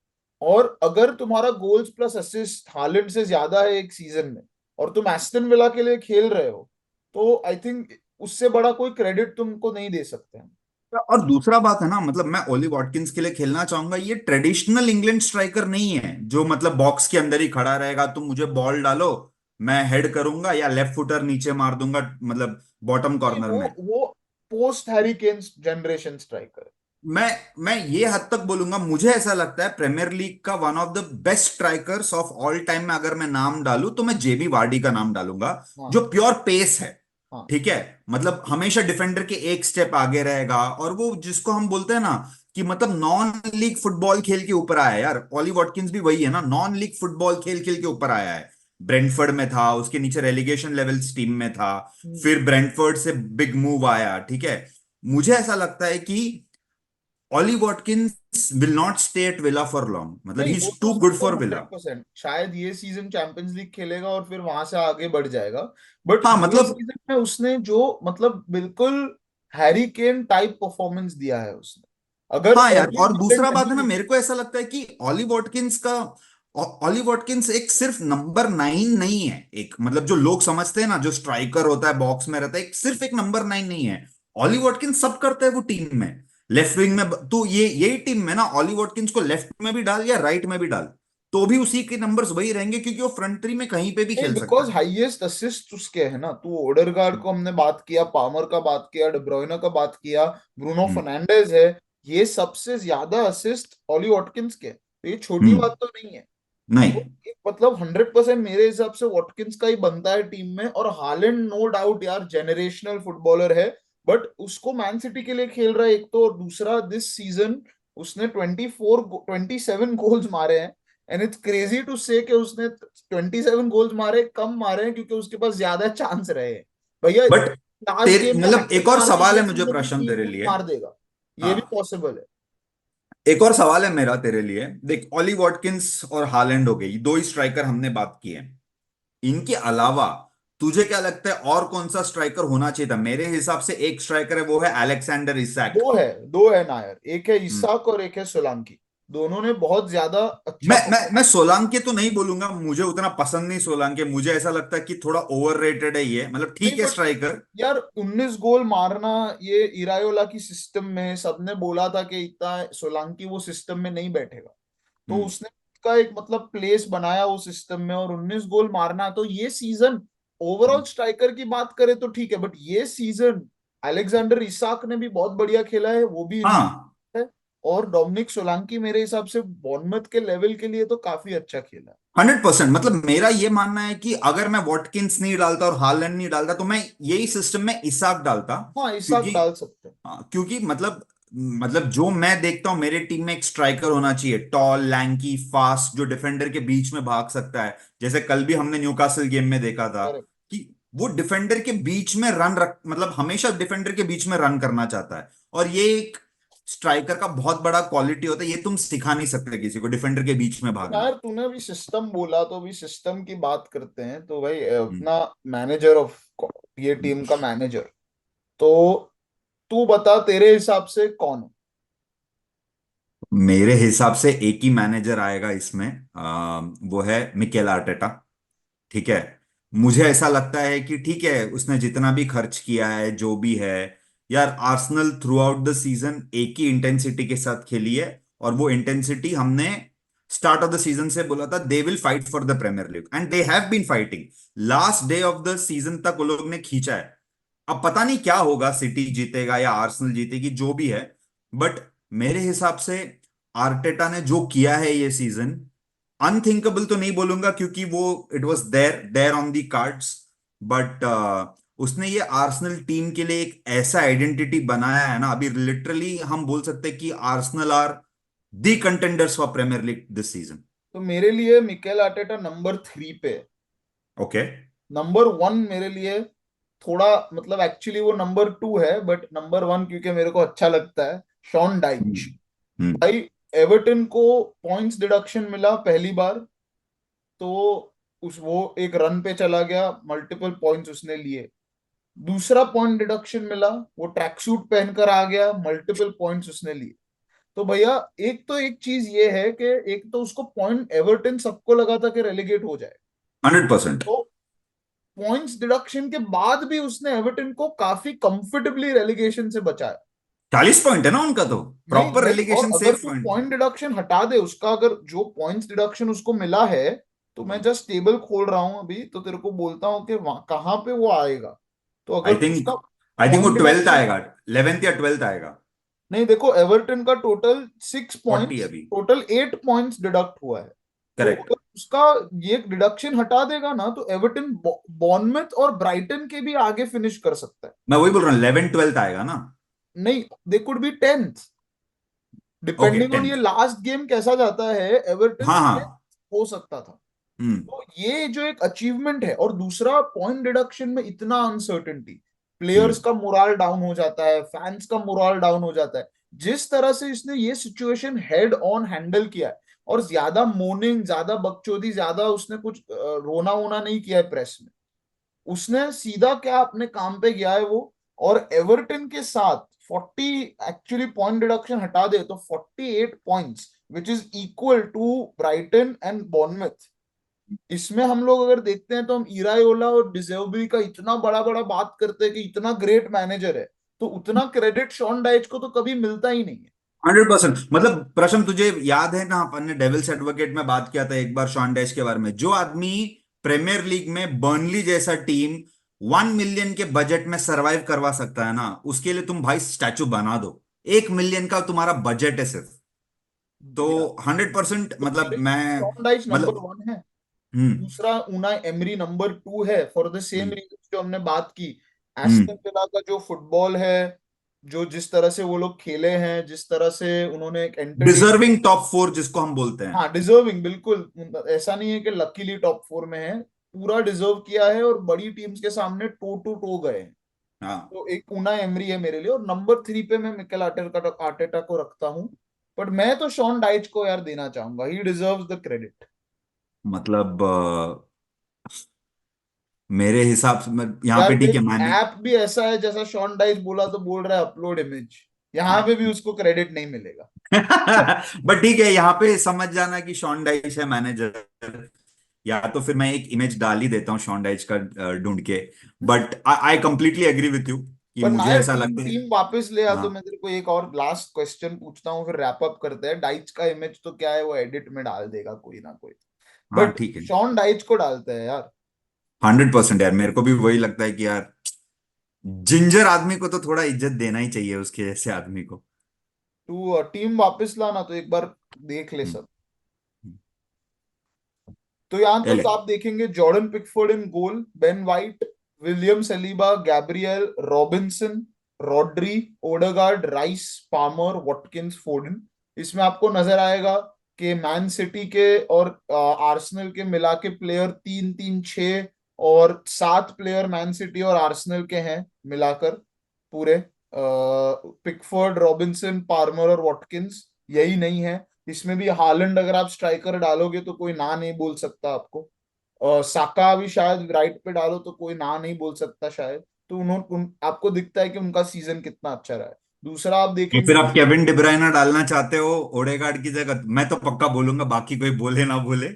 Speaker 2: और अगर तुम्हारा गोल्स प्लस असिस्ट हालैंड से ज्यादा है एक सीजन में, और तुम एस्टन विला के लिए खेल रहे हो, तो आई थिंक उससे बड़ा कोई क्रेडिट तुमको नहीं दे सकते हैं।
Speaker 3: और दूसरा बात है ना, मतलब मैं ओली वॉटकिंस के लिए खेलना चाहूंगा, ये ट्रेडिशनल इंग्लैंड स्ट्राइकर नहीं है जो मतलब बॉक्स के अंदर ही खड़ा रहेगा, तुम मुझे बॉल डालो मैं हेड करूंगा या लेफ्ट फुटर नीचे मार दूंगा, मतलब बॉटम
Speaker 2: नहीं,
Speaker 3: कॉर्नर में।
Speaker 2: वो post Harry Kane generation striker.
Speaker 3: मैं मैं ये हद तक बोलूंगा, मुझे ऐसा लगता है प्रीमियर लीग का one of the best strikers of all time में अगर मैं नाम डालूं तो मैं जेबी वार्डी का नाम डालूंगा,
Speaker 2: हाँ
Speaker 3: जो प्योर पेस है।
Speaker 2: हाँ।
Speaker 3: ठीक है, मतलब हमेशा डिफेंडर के एक स्टेप आगे रहेगा, और वो जिसको हम बोलते हैं ना कि मतलब नॉन लीग फुटबॉल खेल के ऊपर आया है यार। ऑली वॉटकिंस भी वही है ना, नॉन लीग फुटबॉल खेल खेल के ऊपर आया है। ब्रेंटफोर्ड में था, उसके नीचे रेलीगेशन लेवल्स टीम में था, फिर ब्रेंटफोर्ड से बिग मूव आया। ठीक है, मुझे ऐसा लगता है कि Ollie Watkins will not stay at Villa for long, मतलब ही
Speaker 2: नहीं, वो
Speaker 3: इज
Speaker 2: तो
Speaker 3: टू गुड फॉर विला।
Speaker 2: 100%, शायद ये सीजन चैंपियंस लीग खेलेगा और फिर वहां से आगे बढ़ जाएगा। बट
Speaker 3: हाँ
Speaker 2: ये
Speaker 3: मतलब,
Speaker 2: सीजन में उसने जो मतलब बिल्कुल हैरी केन टाइप परफॉर्मेंस दिया है उसने। अगर
Speaker 3: हाँ यार,
Speaker 2: अर्लिंग
Speaker 3: और
Speaker 2: हालैंड
Speaker 3: दूसरा बात है
Speaker 2: नहीं
Speaker 3: ना,
Speaker 2: होता।
Speaker 3: मेरे को ऐसा लगता है कि ऑली वॉटकिंस एक सिर्फ नंबर 9 नहीं है, एक मतलब जो लोग समझते हैं ना, जो स्ट्राइकर होता है बॉक्स में रहता है, एक सिर्फ एक नंबर 9 नहीं है। ऑली वॉटकिंस सब करता है वो टीम में। लेफ्ट विंग में तो ये यही टीम में ना, ऑली वॉटकिंस को लेफ्ट में भी डाल या राइट में भी डाल तो भी उसी के नंबर्स वही रहेंगे, क्योंकि वो फ्रंट थ्री में कहीं पे भी
Speaker 2: नहीं,
Speaker 3: खेल सकता
Speaker 2: बिकॉज
Speaker 3: है।
Speaker 2: हाईएस्ट असिस्ट उसके है ना। तो ओडेरगार्ड को हमने बात किया, पामर का बात किया, डेब्रोयना का बात किया, ब्रूनो
Speaker 3: हम्म।
Speaker 2: फर्नांडेज है। ये सबसे ज्यादा असिस्ट ऑली वॉटकिंस के, तो ये छोटी
Speaker 3: हम्म।
Speaker 2: बात तो नहीं है।
Speaker 3: नहीं।
Speaker 2: तो एक मतलब 100% मेरे हिसाब से वॉटकिंस का ही बनता है टीम में। और हालैंड नो डाउट यार जेनरेशनल फुटबॉलर है, बट उसको मैन सिटी के लिए खेल रहा है एक तो, और दूसरा दिस सीजन उसने 27 गोल्स मारे हैं। एंड इट्स क्रेजी टू से कि उसने 27 गोल्स मारे, कम मारे हैं क्योंकि उसके पास ज्यादा चांस रहे हैं। भैया
Speaker 3: बट
Speaker 2: लास्ट
Speaker 3: तेरे
Speaker 2: गेम में
Speaker 3: मतलब एक
Speaker 2: हैट्रिक
Speaker 3: और
Speaker 2: मार के
Speaker 3: सवाल
Speaker 2: ये
Speaker 3: है मुझे
Speaker 2: सीजन में
Speaker 3: प्रश्न तेरे
Speaker 2: 3
Speaker 3: लिए।
Speaker 2: मार देगा, ये भी
Speaker 3: हाँ,
Speaker 2: पॉसिबल है।
Speaker 3: एक और सवाल है मेरा तेरे लिए। देख, ऑली वॉटकिंस और हालैंड हो गई, दो ही स्ट्राइकर हमने बात की है। इनके अलावा तुझे क्या लगता है और कौन सा स्ट्राइकर होना चाहिए था? मेरे हिसाब से एक स्ट्राइकर है, वो है अलेक्जेंडर इसाक।
Speaker 2: दो है नायर, एक है इसाक और एक है सोलांकी। दोनों ने बहुत ज्यादा अच्छा
Speaker 3: मैं सोलांके तो नहीं बोलूंगा, मुझे उतना पसंद नहीं सोलांके, मुझे ऐसा लगता है कि थोड़ा ओवररेटेड है ये, मतलब
Speaker 2: नहीं
Speaker 3: ठीक है
Speaker 2: बट
Speaker 3: स्ट्राइकर।
Speaker 2: यार 19 गोल मारना, ये इरायोला की सिस्टम में सबने बोला था कि इतना सोलांकी वो सिस्टम में नहीं बैठेगा। तो
Speaker 3: हम्म।
Speaker 2: उसने का एक मतलब प्लेस बनाया वो सिस्टम में, और 19 गोल मारना, तो ये सीजन ओवरऑल स्ट्राइकर की बात करें तो ठीक है, बट ये सीजन अलेक्जेंडर इसाक ने भी बहुत बढ़िया खेला है, वो भी
Speaker 3: हाँ,
Speaker 2: है। और डोमिनिक सोलांकी मेरे हिसाब से बॉर्नमथ के लेवल के लिए तो काफी अच्छा खेला है।
Speaker 3: 100%। मतलब मेरा ये मानना है कि अगर मैं वॉटकिंस नहीं डालता और हालैंड नहीं डालता तो मैं यही सिस्टम में इसाक डालता।
Speaker 2: हाँ, इसाक
Speaker 3: क्योंकि
Speaker 2: डाल सकते हैं।
Speaker 3: क्योंकि मतलब जो मैं देखता हूं, मेरे टीम में एक स्ट्राइकर होना चाहिए, टॉल, लैंकी, फास्ट, जो डिफेंडर के बीच में भाग सकता है। जैसे कल भी हमने न्यूकासल गेम में देखा था
Speaker 2: करेक्ट।
Speaker 3: कि वो डिफेंडर के बीच में रन रख, मतलब हमेशा डिफेंडर के बीच में रन करना चाहता है। और ये एक स्ट्राइकर का बहुत बड़ा क्वालिटी होता है, ये तुम सिखा नहीं सकते किसी को, डिफेंडर के बीच में भागना।
Speaker 2: यार तूने अभी सिस्टम बोला, तो अभी सिस्टम की बात करते हैं। तो भाई
Speaker 3: हम्म।
Speaker 2: अपना मैनेजर ऑफ ये टीम का मैनेजर, तो तू बता तेरे हिसाब से कौन है।
Speaker 3: मेरे हिसाब से एक ही मैनेजर आएगा इसमें, वो है मिकेल आर्टेटा। ठीक है, मुझे ऐसा लगता है कि ठीक है, उसने जितना भी खर्च किया है, जो भी है, यार Arsenal through out the season एक ही इंटेंसिटी के साथ खेली है, और वो इंटेंसिटी हमने स्टार्ट ऑफ द सीजन से बोला था, they will fight for the Premier League, and they have been fighting. Last day of the season तक वो लोग ने खींचा है। अब पता नहीं क्या होगा, सिटी जीतेगा या आर्सेनल जीतेगी, जो भी है, बट मेरे हिसाब से आर्टेटा ने जो किया है ये सीजन, अनथिंकेबल तो नहीं बोलूंगा क्योंकि वो it was there there on the cards, but उसने ये आर्सेनल टीम के लिए एक ऐसा आइडेंटिटी बनाया है ना, अभी लिटरली हम बोल सकते हैं कि Arsenal are the contenders for Premier League this season.
Speaker 2: तो मेरे लिए मिकेल आर्टेटा नंबर 3 पे है।
Speaker 3: ओके।
Speaker 2: नंबर 1 मेरे लिए थोड़ा मतलब एक्चुअली वो नंबर 2 है, बट नंबर 1 क्योंकि मेरे को अच्छा लगता है, शॉन डाइच।
Speaker 3: हम्म।
Speaker 2: भाई एवर्टन को पॉइंट्स डिडक्शन मिला पहली बार, तो उस वो एक रन पे चला गया, मल्टीपल पॉइंट्स उसने लिए। दूसरा पॉइंट डिडक्शन मिला, वो ट्रैक सूट पहनकर आ गया, मल्टीपल पॉइंट्स उसने लिए। तो भैया एक तो एक चीज ये है कि एक तो उसको पॉइंट, एवर्टन सबको लगा था कि रेलीगेट हो जाए,
Speaker 3: 100%।
Speaker 2: तो पॉइंट्स डिडक्शन के बाद भी उसने एवर्टन को काफी कंफर्टेबली रेलीगेशन से बचाया।
Speaker 3: 40 पॉइंट है ना उनका, तो
Speaker 2: नहीं
Speaker 3: प्रॉपर
Speaker 2: नहीं, और
Speaker 3: रेलिगेशन
Speaker 2: अगर
Speaker 3: सेफ
Speaker 2: तू
Speaker 3: पॉइंट।
Speaker 2: पॉइंट डिडक्शन हटा दे उसका, अगर जो पॉइंट्स डिडक्शन उसको मिला है, तो मैं जस्ट टेबल खोल रहा हूं अभी, तो तेरे को बोलता हूं कि कहाँ पे वो आएगा। तो
Speaker 3: आई
Speaker 2: अगर
Speaker 3: थिंक
Speaker 2: उसका
Speaker 3: आई थिंक वो
Speaker 2: पॉइंट
Speaker 3: 12th
Speaker 2: डिडक्शन,
Speaker 3: आएगा, 11th या 12th आएगा।
Speaker 2: नहीं देखो एवर्टन का टोटल 6 पॉइंट्स,
Speaker 3: 40 अभी।
Speaker 2: टोटल 8 पॉइंट्स डिडक्ट हुआ है। तो
Speaker 3: करेक्ट।
Speaker 2: अगर उसका ये डिडक्शन हटा देगा ना, तो एवर्टन बॉर्नमथ और ब्राइटन के भी आगे फिनिश कर सकता है।
Speaker 3: मैं वही बोल रहा हूँ, 11th 12th आएगा ना।
Speaker 2: नहीं, they could be 10th,
Speaker 3: okay,
Speaker 2: depending on ये
Speaker 3: 10th।
Speaker 2: लास्ट गेम कैसा जाता है, एवर्टन
Speaker 3: हाँ
Speaker 2: 10th
Speaker 3: हाँ।
Speaker 2: हो सकता था।
Speaker 3: हम्म।
Speaker 2: तो ये जो एक अचीवमेंट है, और दूसरा पॉइंट डिडक्शन में इतना अनसर्टेनिटी, प्लेयर्स
Speaker 3: हम्म।
Speaker 2: का मोराल डाउन हो जाता है, फैंस का मोराल डाउन हो जाता है। जिस तरह से इसने ये सिचुएशन हेड ऑन हैंडल किया है, और ज्यादा मोर्निंग, ज्यादा बकचोदी, ज्यादा उसने कुछ रोना वोना नहीं किया है प्रेस में, उसने सीधा क्या अपने काम पे गया है वो। और एवर्टन के साथ 40, एक्चुअली पॉइंट डिडक्शन हटा दे तो 48 points, which is equal to Brighton and Bournemouth. इसमें हम लोग अगर देखते हैं तो हम इरायोला और डिजेर्बी का इतना बड़ा बड़ा बात करते हैं कि इतना ग्रेट मैनेजर है, तो उतना क्रेडिट शॉन डाइच को तो कभी मिलता ही नहीं है।
Speaker 3: 100%। मतलब प्रशम, तुझे याद है ना, अपन ने डेविल्स एडवोकेट में बात किया था एक बार शॉन डैश के बारे में, जो आदमी प्रीमियर लीग में बर्नली जैसा टीम 1 मिलियन के बजट में सरवाइव करवा सकता है ना, उसके लिए तुम भाई स्टैचू बना दो। 1 मिलियन का तुम्हारा बजट है सिर्फ। तो
Speaker 2: यार
Speaker 3: 100%,
Speaker 2: तो
Speaker 3: मतलब
Speaker 2: मेरे लिए
Speaker 3: मैं,
Speaker 2: शॉन डाइच नंबर
Speaker 3: मतलब
Speaker 2: 1 है,
Speaker 3: हम्म।
Speaker 2: दूसरा उनाई एमरी नंबर 2 है, for the same
Speaker 3: hmm.
Speaker 2: Reason जो हमने बात की। एस्टन
Speaker 3: हम्म।
Speaker 2: विला का जो फुटबॉल है, जो जिस तरह से वो लोग खेले हैं, जिस तरह से उन्होंने एक एंटरटेन,
Speaker 3: डिजर्विंग टॉप 4 जिसको हम बोलते हैं।
Speaker 2: हाँ डिजर्विंग, बिल्कुल ऐसा नहीं है कि लकीली टॉप 4 में है, पूरा डिजर्व किया है, और बड़ी टीम्स के सामने टो टू टो गए हैं।
Speaker 3: हाँ।
Speaker 2: तो एक उना एमरी है मेरे लिए, और नंबर 3 पे मैं मिकेल आर्टेटा आर्टेटा को रखता हूँ। बट मैं तो शॉन डाइच को यार देना चाहूंगा, ही डिजर्व्स द क्रेडिट।
Speaker 3: मतलब मेरे हिसाब से यहाँ
Speaker 2: यार
Speaker 3: पे ठीक
Speaker 2: देख,
Speaker 3: है, मैंने
Speaker 2: ऐप भी ऐसा है, जैसा शॉन डाइच बोला तो बोल रहा है अपलोड इमेज, यहाँ पे भी उसको क्रेडिट नहीं मिलेगा।
Speaker 3: बट ठीक है, यहाँ पे समझ जाना कि शॉन डाइच है मैनेजर, या तो फिर मैं एक इमेज डाल ही देता हूँ शॉन डाइच का ढूंढ के। But I completely agree with you कि
Speaker 2: पर
Speaker 3: मुझे
Speaker 2: नायर,
Speaker 3: ऐसा
Speaker 2: टीम
Speaker 3: लगता है।
Speaker 2: टीम वापस ले आ,
Speaker 3: हाँ।
Speaker 2: तो मैं तेरे को एक और लास्ट क्वेश्चन पूछता हूँ, फिर रैप अप करते हैं। डाइच का इमेज तो क्या है, वो एडिट में डाल देगा कोई ना कोई,
Speaker 3: हाँ
Speaker 2: बट
Speaker 3: ठीक है।
Speaker 2: शॉन डाइच को डालते हैं यार।
Speaker 3: 100% यार, मेरे को भी वही लगता है कि यार जिंजर आदमी को तो थोड़ा इज्जत देना ही चाहिए, उसके जैसे आदमी को।
Speaker 2: तू टीम वापस लाना तो एक बार देख ले
Speaker 3: हम्म।
Speaker 2: सब। तो यहां
Speaker 3: ले
Speaker 2: तक
Speaker 3: ले।
Speaker 2: आप देखेंगे Jordan Pickford in goal, Ben White, William Saliba, Gabriel, Robinson, Rodri, Odegaard, Rice, Palmer, Watkins, Foden. इसमें आपको नजर आएगा कि मैन सिटी के और आर्सेनल के मिला के प्लेयर 3 3 6, और 7 प्लेयर मैन सिटी और आर्सेनल के हैं मिलाकर पूरे। पिकफोर्ड, रॉबिन्सन, पार्मर और वॉटकिंस यही नहीं है। इसमें भी हालैंड अगर आप स्ट्राइकर डालोगे तो कोई ना नहीं बोल सकता आपको, और साका भी शायद राइट पे डालो तो कोई ना नहीं बोल सकता शायद। तो आपको दिखता है कि उनका सीजन कितना अच्छा रहा है। दूसरा आप
Speaker 3: तो
Speaker 2: देखेंगे,
Speaker 3: फिर आप केविन डिब्राइना डालना चाहते हो ओडेगार्ड की जगह? मैं तो पक्का बोलूंगा, बाकी कोई बोले ना बोले,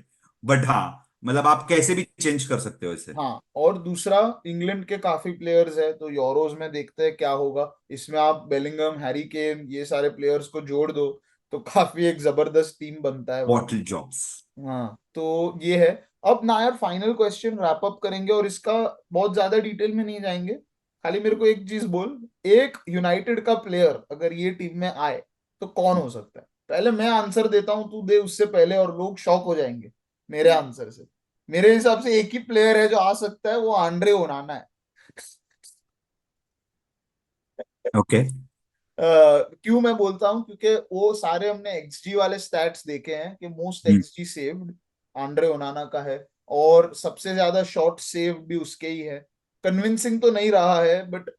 Speaker 3: बट हाँ, मतलब आप कैसे भी चेंज कर सकते हो इसे।
Speaker 2: हाँ, और दूसरा, इंग्लैंड के काफी प्लेयर्स है, तो यूरोज में देखते हैं क्या होगा। इसमें आप बेलिंगम, हैरी केन, ये सारे प्लेयर्स को जोड़ दो तो काफी एक जबरदस्त टीम बनता है वो।
Speaker 3: Bottle jobs.
Speaker 2: हाँ, तो ये है। अब ना यार, फाइनल क्वेश्चन रैप अप करेंगे और इसका बहुत ज्यादा डिटेल में नहीं जाएंगे। खाली मेरे को एक चीज बोल, एक यूनाइटेड का प्लेयर अगर ये टीम में आए तो कौन हो सकता है? पहले मैं आंसर देता हूं, तू दे उससे पहले, और लोग शॉक हो जाएंगे मेरे आंसर से। मेरे हिसाब से एक ही प्लेयर है जो आ सकता है, वो आंद्रे ओनाना है।
Speaker 3: ओके।
Speaker 2: क्यों मैं बोलता हूँ? क्योंकि वो सारे हमने एक्सजी वाले स्टैट्स देखे हैं कि मोस्ट एक्सजी सेव्ड आंद्रे ओनाना का है, और सबसे ज्यादा शॉट सेव भी उसके ही है। कन्विंसिंग तो नहीं रहा है, बट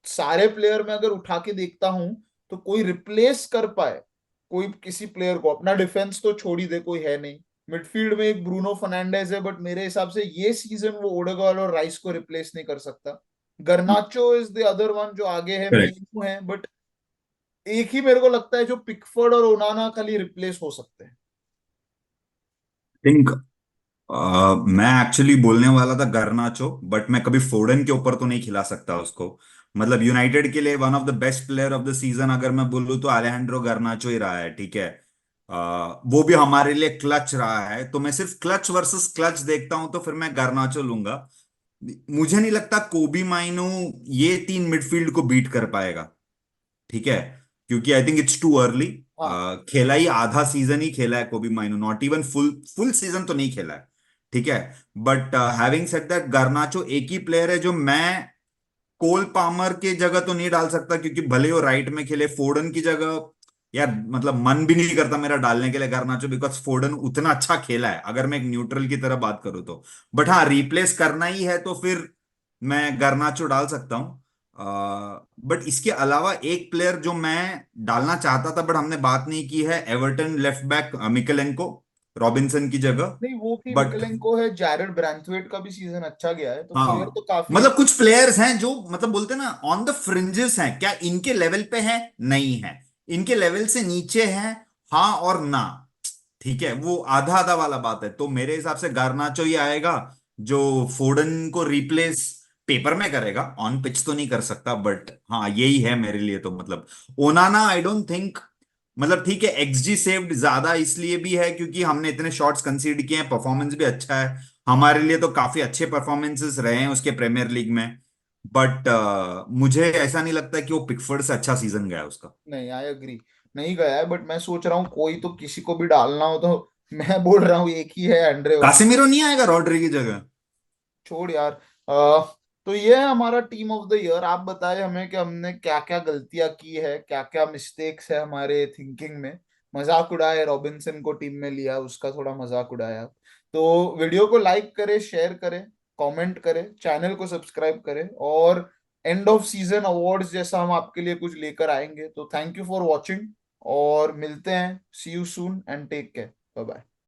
Speaker 2: सारे प्लेयर में अगर उठा के देखता हूं तो कोई रिप्लेस कर पाए कोई किसी प्लेयर को, अपना डिफेंस तो छोड़ ही दे, कोई है नहीं। मिडफील्ड में एक ब्रूनो फर्नांडेज है, बट मेरे हिसाब से ये सीजन वो ओडेगार्ड और राइस को रिप्लेस नहीं कर सकता। गर्नाचो इज द अदर वन जो आगे है,
Speaker 3: करेक्ट।
Speaker 2: मेनू है, बट एक ही मेरे को लगता है जो पिकफोर्ड और ओनाना खाली रिप्लेस हो सकते हैं।
Speaker 3: थिंक मैं एक्चुअली बोलने वाला था गर्नाचो, बट मैं कभी फोर्डन के ऊपर तो नहीं खिला सकता उसको। मतलब यूनाइटेड के लिए one of the best player of the season अगर मैं बोलूँ तो अलेहांड्रो गर्नाचो ही रहा है, ठीक है। वो भी हमारे लिए क्लच रहा है, तो मैं सिर्फ क्लच वर्सेस क्लच देखता हूं तो फिर मैं गर्नाचो लूंगा। मुझे नहीं लगता कोबी माइनो ये तीन मिडफील्ड को बीट कर पाएगा, ठीक है। क्योंकि I think it's too early.
Speaker 2: हाँ,
Speaker 3: खेला ही आधा सीजन ही खेला है Kobbie Mainoo, not even full full season तो नहीं खेला है, ठीक है। But having said that, Garnacho एक ही प्लेयर है जो मैं कोल पामर के जगह तो नहीं डाल सकता, क्योंकि भले वो राइट में खेले फोर्डन की जगह, यार मतलब मन भी नहीं करता मेरा डालने के लिए गार्नाचो, बिकॉज फोर्डन उतना अच्छा खेला है अगर मैं एक न्यूट्रल की तरह बात करूँ तो। बट हाँ, रिप्लेस करना ही है तो फिर मैं गार्नाचो डाल सकता हूँ। बट इसके अलावा एक प्लेयर जो मैं डालना चाहता था बट हमने बात नहीं की है, एवर्टन लेफ्ट बैक मिकेलेंको, रॉबिन्सन की जगह।
Speaker 2: नहीं, वो भी
Speaker 3: बट
Speaker 2: मिकेलेंको है, जैरेड ब्रैंथवेट का भी सीजन अच्छा गया है, तो प्लेयर
Speaker 3: हाँ,
Speaker 2: तो काफी है।
Speaker 3: मतलब कुछ प्लेयर्स हैं जो मतलब बोलते हैं ना ऑन द फ्रिंजेस हैं, क्या इनके लेवल पे है? नहीं है। इनके लेवल से नीचे है, हाँ और ना, ठीक है। वो आधा आधा वाला बात है, तो मेरे हिसाब से गार्नाचो ही आएगा जो फोर्डन को रिप्लेस पेपर में करेगा, ऑन पिच तो नहीं कर सकता, बट हाँ यही है मेरे लिए तो। मतलब ओनाना आई डोंट थिंक, मतलब ठीक है एक्सजी सेव्ड ज्यादा इसलिए भी है क्योंकि हमने इतने शॉट्स कंसीड किए हैं, परफॉर्मेंस भी अच्छा है हमारे लिए, तो काफी अच्छे परफॉर्मेंसेस रहे हैं उसके प्रीमियर लीग में। बट मुझे ऐसा नहीं लगता कि वो पिकफोर्ड से अच्छा सीजन गया उसका।
Speaker 2: नहीं, आई एग्री, नहीं गया है, बट मैं सोच रहा हूँ कोई तो किसी को भी डालना हो तो मैं बोल रहा हूँ एक ही है, एंड्रे ओनाना।
Speaker 3: कासिमिरो नहीं आएगा रॉड्री की जगह?
Speaker 2: छोड़ यार। तो ये है हमारा टीम ऑफ द ईयर। आप बताए हमें कि हमने क्या क्या गलतियां की है, क्या क्या मिस्टेक्स है हमारे थिंकिंग में। मजाक उड़ाए, रॉबिन्सन को टीम में लिया, उसका थोड़ा मजाक उड़ाया। तो वीडियो को लाइक करें, शेयर करें, कमेंट करें, चैनल को सब्सक्राइब करें, और एंड ऑफ सीजन अवार्ड्स जैसा हम आपके लिए कुछ लेकर आएंगे। तो थैंक यू फॉर वॉचिंग, और मिलते हैं। See you soon and take care. Bye bye.